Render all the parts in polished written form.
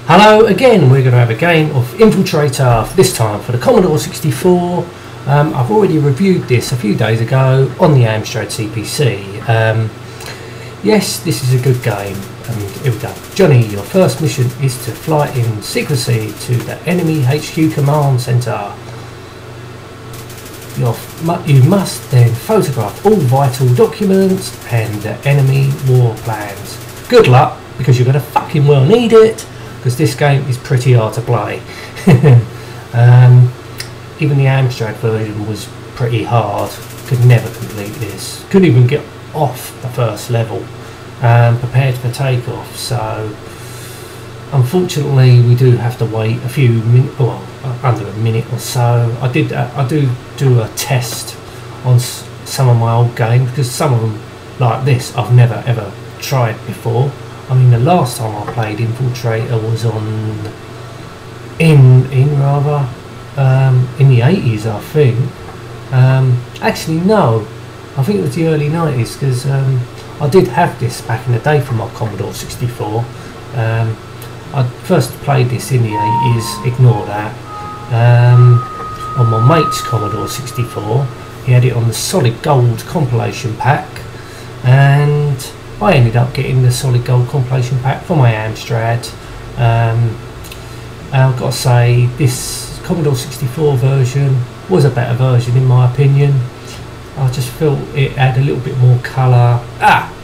Hello again, we're going to have a game of Infiltrator, this time for the Commodore 64. I've already reviewed this a few days ago on the Amstrad CPC. Yes, this is a good game, and here we go. Johnny, your first mission is to fly in secrecy to the enemy HQ command centre. You must then photograph all vital documents and the enemy war plans. Good luck, because you're going to fucking well need it, because this game is pretty hard to play. Even the Amstrad version was pretty hard. Could never complete this. Couldn't even get off the first level. Prepared for takeoff. So unfortunately, we do have to wait a few minutes, well, under a minute or so. I do a test on some of my old games, because some of them like this I've never ever tried before. I mean, the last time I played Infiltrator was in the 80s, I think. Actually, no, I think it was the early 90s, because I did have this back in the day for my Commodore 64. I first played this in the 80s, ignore that, on my mate's Commodore 64. He had it on the solid gold compilation pack, and I ended up getting the solid gold compilation pack for my Amstrad. I've got to say, this Commodore 64 version was a better version in my opinion. I just felt it had a little bit more colour.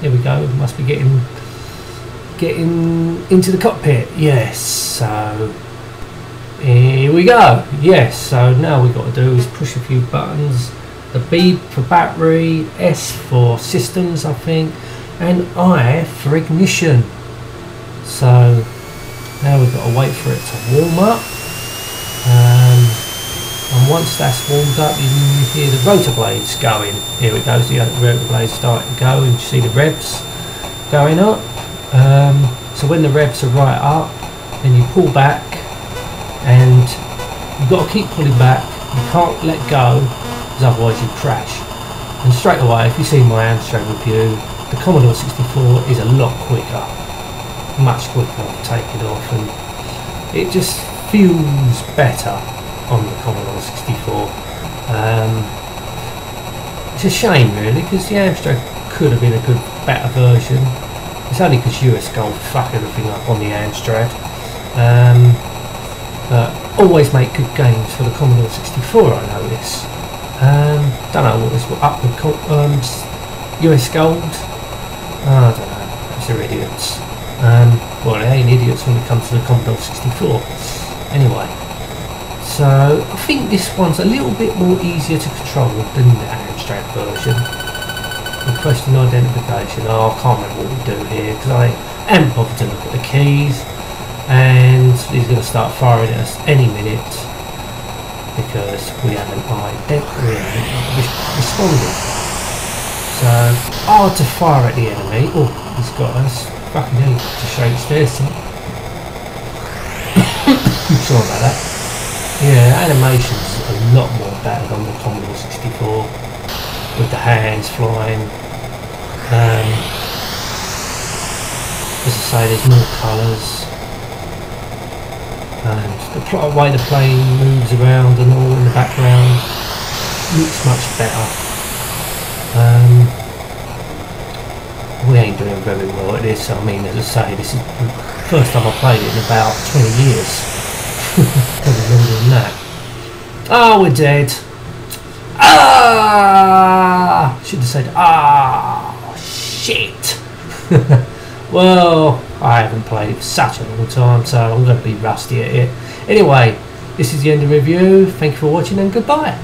There we go, must be getting into the cockpit. Yes, so here we go. Yes, so now we've got to do is push a few buttons. The B for battery, S for systems I think, and I for ignition. So now we've got to wait for it to warm up, and once that's warmed up you hear the rotor blades going. Here it goes, the rotor blades starting to go, and you see the revs going up. So when the revs are right up, then you pull back, and you've got to keep pulling back. You can't let go, because otherwise you crash. And straight away, if you see my Amstrad review, the Commodore 64 is a lot quicker, much quicker to take it off, and it just feels better on the Commodore 64. It's a shame really, because the Amstrad could have been a better version. It's only because US Gold fuck everything up on the Amstrad. But always make good games for the Commodore 64, I notice. Don't know what was up with US Gold. I don't know, those are idiots. Well, they ain't idiots when it comes to the Commodore 64. Anyway, so I think this one's a little bit more easier to control than the Amstrad version. Requesting identification. I can't remember what we do here, because I am bothered to look at the keys, and he's going to start firing at us any minute, because we haven't responded. So hard to fire at the enemy. Oh, he's got us. Fucking hell, to shake stairs. Sorry about that. Yeah, animation's a lot more better than the Commodore 64, with the hands flying. As I say, there's more colours, and the way the plane moves around and all in the background looks much better. We ain't doing very well at this. I mean, as I say, this is the first time I played it in about 20 years. Probably longer than that. Oh, we're dead. Should have said shit. Well, I haven't played it for such a long time, so I'm going to be rusty at it. Anyway, this is the end of the review. Thank you for watching, and goodbye.